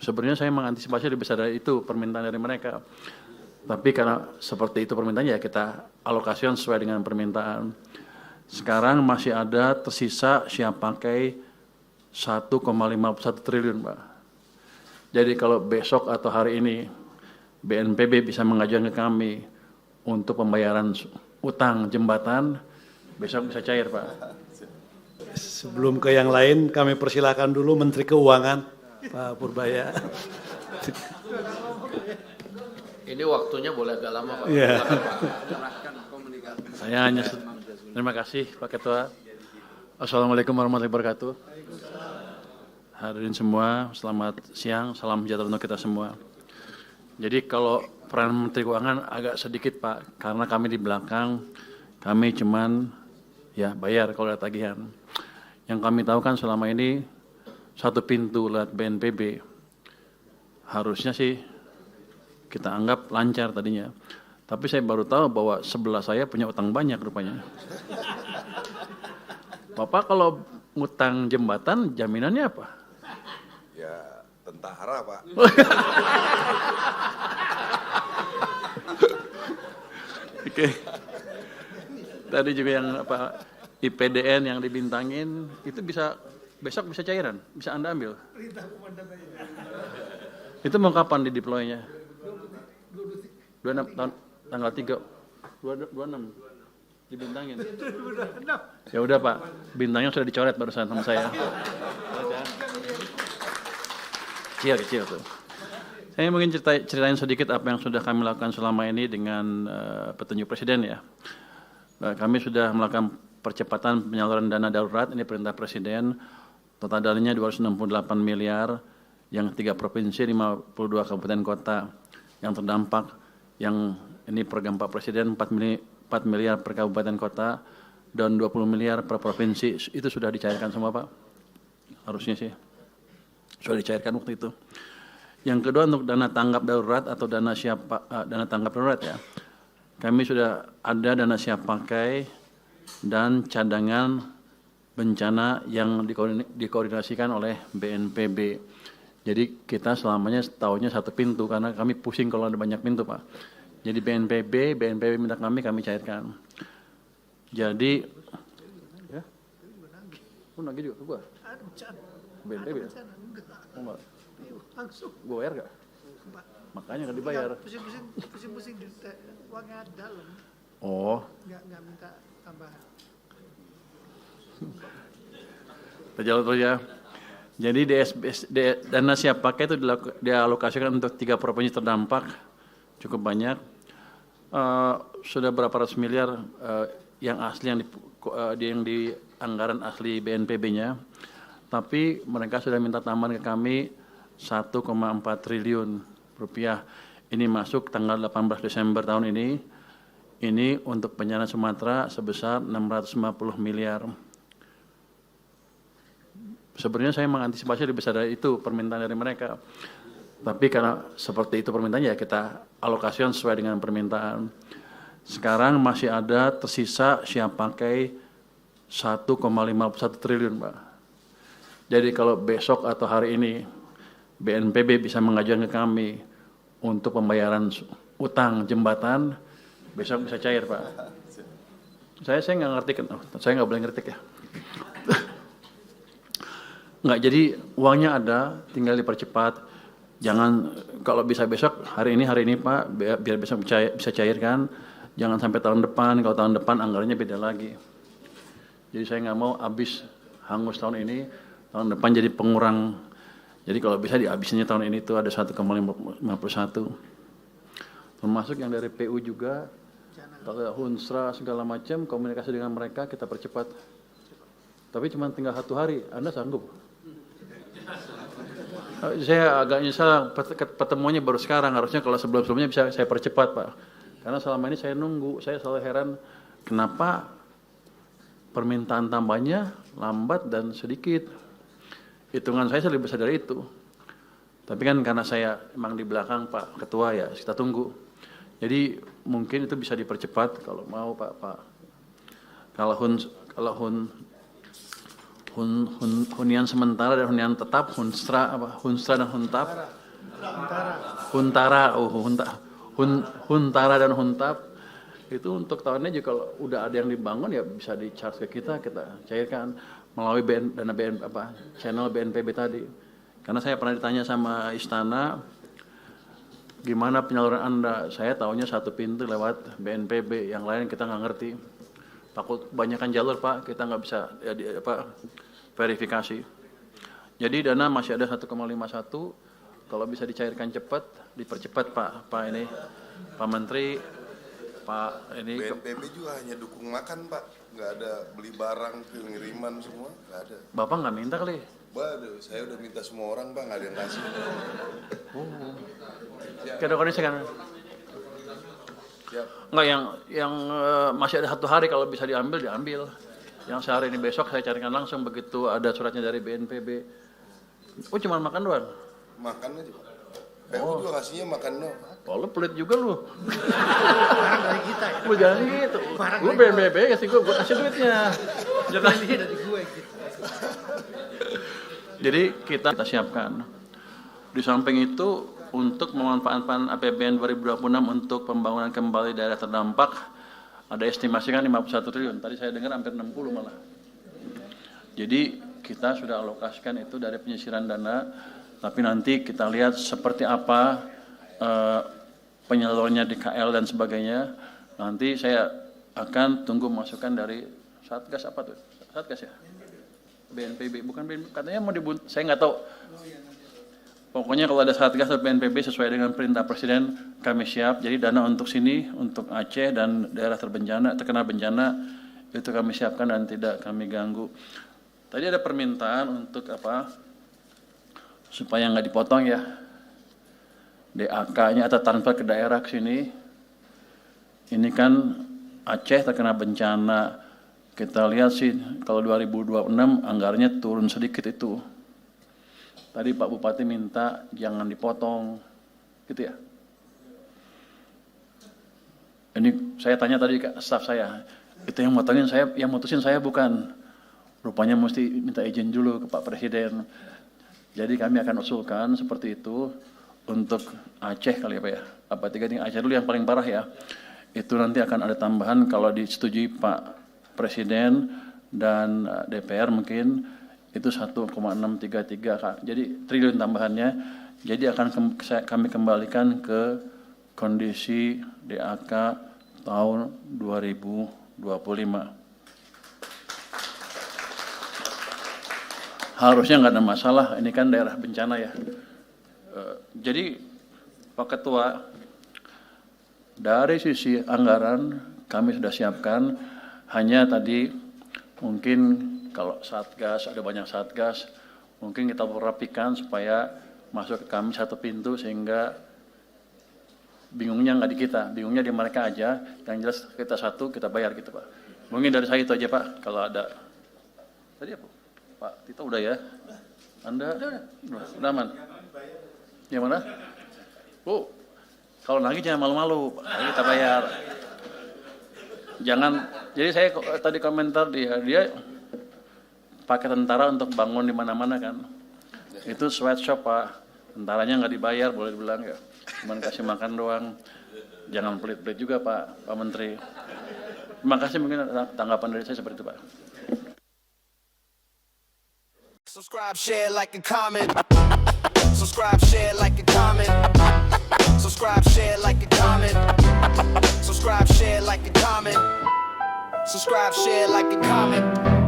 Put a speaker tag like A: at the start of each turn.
A: Sebenarnya saya mengantisipasi lebih besar dari itu permintaan dari mereka. Tapi karena seperti itu permintaannya, ya kita alokasikan sesuai dengan permintaan. Sekarang masih ada tersisa siap pakai 1,51 triliun, Pak. Jadi kalau besok atau hari ini BNPB bisa mengajukan ke kami untuk pembayaran utang jembatan, besok bisa cair, Pak.
B: Sebelum ke yang lain, kami persilakan dulu Menteri Keuangan, Pak Purbaya.
C: Ini waktunya boleh agak lama, Pak.
B: Iya.
A: Saya hanya terima kasih Pak Ketua. Assalamualaikum warahmatullahi wabarakatuh. Hadirin semua, selamat siang, salam sejahtera untuk kita semua. Jadi kalau peran Menteri Keuangan agak sedikit Pak, karena kami di belakang, kami cuman ya bayar kalau ada tagihan. Yang kami tahu kan selama ini satu pintu lewat BNPB, harusnya sih kita anggap lancar tadinya. Tapi saya baru tahu bahwa sebelah saya punya utang banyak rupanya. Bapak kalau ngutang jembatan jaminannya apa?
D: Ya tentara, Pak.
A: Oke. Tadi juga yang apa IPDN yang dibintangin itu bisa besok bisa cairan, bisa Anda ambil. Itu mau kapan di deploy-nya? 26 tahun tanggal 3 26 dibintangin. Ya udah Pak, bintangnya sudah dicoret barusan sama saya. Kecil tuh. Saya mungkin ceritain sedikit apa yang sudah kami lakukan selama ini dengan petunjuk Presiden ya. Kami sudah melakukan percepatan penyaluran dana darurat, ini perintah Presiden. Total dananya 268 miliar, yang 3 provinsi, 52 kabupaten kota yang terdampak. Yang ini program Pak Presiden 4 miliar per kabupaten kota dan 20 miliar per provinsi. Itu sudah dicairkan semua Pak. Harusnya sih sudah dicairkan waktu itu. Yang kedua untuk dana tanggap darurat atau dana tanggap darurat ya. Kami sudah ada dana siap pakai dan cadangan bencana yang dikoordinasikan oleh BNPB. Jadi kita selamanya tahunya satu pintu karena kami pusing kalau ada banyak pintu Pak. Jadi BNPB minta kami cairkan. Jadi, ya, lu nagih juga ke gua? BNPB ya? Oh enggak? Gua bayar gak? Makanya nggak dibayar.
E: Pusing-pusing di uangnya dalam.
A: Oh.
E: Nggak minta tambahan.
A: Terjalan terus ya. Jadi dana siap pakai itu dialokasikan untuk 3 provinsi terdampak, cukup banyak. Sudah berapa ratus miliar yang asli yang di anggaran asli BNPB-nya. Tapi mereka sudah minta tambahan ke kami 1,4 triliun rupiah. Ini masuk tanggal 18 Desember tahun ini. Ini untuk bencana Sumatera sebesar 650 miliar. Sebenarnya saya mengantisipasi lebih besar dari itu permintaan dari mereka. Tapi karena seperti itu permintaannya, ya kita alokasikan sesuai dengan permintaan. Sekarang masih ada tersisa siap pakai 1,51 triliun, Pak. Jadi kalau besok atau hari ini BNPB bisa mengajukan ke kami untuk pembayaran utang jembatan, besok bisa cair, Pak. Saya nggak ngerti kan, saya nggak boleh ngerti ya. Nggak, jadi uangnya ada, tinggal dipercepat. Jangan, kalau bisa besok, hari ini Pak, biar besok bisa cairkan. Jangan sampai tahun depan, kalau tahun depan anggarannya beda lagi. Jadi saya nggak mau habis hangus tahun ini, tahun depan jadi pengurang. Jadi kalau bisa dihabisinnya tahun ini itu ada 1,51. Termasuk yang dari PU juga, kalau Hunsra segala macam, komunikasi dengan mereka kita percepat. Tapi cuma tinggal 1 hari, Anda sanggup? Saya agak nyesal pertemuannya baru sekarang, harusnya kalau sebelum-sebelumnya bisa saya percepat Pak. Karena selama ini saya nunggu, saya selalu heran kenapa permintaan tambahnya lambat dan sedikit. Hitungan saya lebih besar dari itu. Tapi kan karena saya emang di belakang Pak Ketua ya, kita tunggu. Jadi mungkin itu bisa dipercepat kalau mau Pak. Kalau hunian sementara dan hunian tetap, hunstra dan huntap. Huntara dan huntap. Itu untuk tahunnya juga kalau udah ada yang dibangun ya bisa di-charge ke kita cairkan melalui channel BNPB tadi. Karena saya pernah ditanya sama Istana, gimana penyaluran Anda? Saya tahunya satu pintu lewat BNPB, yang lain kita nggak ngerti. Takut banyakkan jalur Pak, kita nggak bisa verifikasi. Jadi dana masih ada 1,51, kalau bisa dicairkan cepat, dipercepat Pak Menteri, Pak ini.
D: BNPB juga hanya dukung makan Pak, nggak ada beli barang, pengiriman semua, nggak ada.
A: Bapak nggak minta kali?
D: Waduh, saya udah minta semua orang Pak, nggak ada yang kasih.
A: Kira kondisi kan?
D: Siap.
A: Enggak, yang masih ada 1 hari kalau bisa diambil. Yang sehari ini besok saya carikan langsung begitu ada suratnya dari BNPB. Oh, cuma makan doang?
D: Makan aja Pak. PU juga ngasihnya makan doang.
A: Oh, lu pelit juga lu.
E: Barang dari kita ya.
A: Lu jangan gitu. Lu BNPB kasih gue kasih duitnya. Jangan
E: Dari gue gitu.
A: Jadi kita siapkan. Di samping itu untuk memanfaatkan APBN 2026 untuk pembangunan kembali daerah terdampak, ada estimasi kan 51 triliun. Tadi saya dengar hampir 60 malah. Jadi kita sudah alokasikan itu dari penyisiran dana, tapi nanti kita lihat seperti apa penyalurannya di KL dan sebagainya. Nanti saya akan tunggu masukan dari Satgas apa tuh? Satgas ya? BNPB, bukan BNPB, katanya mau saya nggak tahu. Pokoknya kalau ada Satgas atau BNPB sesuai dengan perintah Presiden, kami siap. Jadi dana untuk sini, untuk Aceh dan daerah terkena bencana, itu kami siapkan dan tidak kami ganggu. Tadi ada permintaan untuk apa? Supaya nggak dipotong ya. DAK-nya atau transfer ke daerah ke sini. Ini kan Aceh terkena bencana. Kita lihat sih kalau 2026 anggarannya turun sedikit itu. Tadi Pak Bupati minta jangan dipotong, gitu ya. Ini saya tanya tadi ke staf saya, itu yang motongin saya, yang mutusin saya bukan. Rupanya mesti minta izin dulu ke Pak Presiden. Jadi kami akan usulkan seperti itu untuk Aceh kali ya Pak ya. Apa 3 Aceh dulu yang paling parah ya. Itu nanti akan ada tambahan kalau disetujui Pak Presiden dan DPR mungkin itu 1,633 jadi triliun tambahannya. Jadi akan kami kembalikan ke kondisi DAK tahun 2025. Harusnya nggak ada masalah, ini kan daerah bencana ya. Jadi Pak Ketua, dari sisi anggaran kami sudah siapkan, hanya tadi mungkin kalau Satgas, ada banyak Satgas, mungkin kita rapikan supaya masuk ke kami satu pintu sehingga bingungnya nggak di kita, bingungnya di mereka aja, yang jelas kita satu, kita bayar gitu Pak. Mungkin dari saya itu aja Pak, kalau ada. Tadi apa? Pak Tito udah ya? Anda? Udah aman? Yang mana? Oh, kalau lagi jangan malu-malu, kita bayar. Jangan, jadi saya tadi komentar dia pakai tentara untuk bangun di mana-mana kan. Itu sweatshop Pak. Tentaranya nggak dibayar, boleh dibilang ya. Cuman kasih makan doang. Jangan pelit-pelit juga Pak Menteri. Terima kasih, mungkin tanggapan dari saya seperti itu Pak.
F: Subscribe, share, like, and comment. Subscribe, share, like, and comment. Subscribe, share, like, and comment. Subscribe, share, like, and comment. Subscribe, share, like, and comment.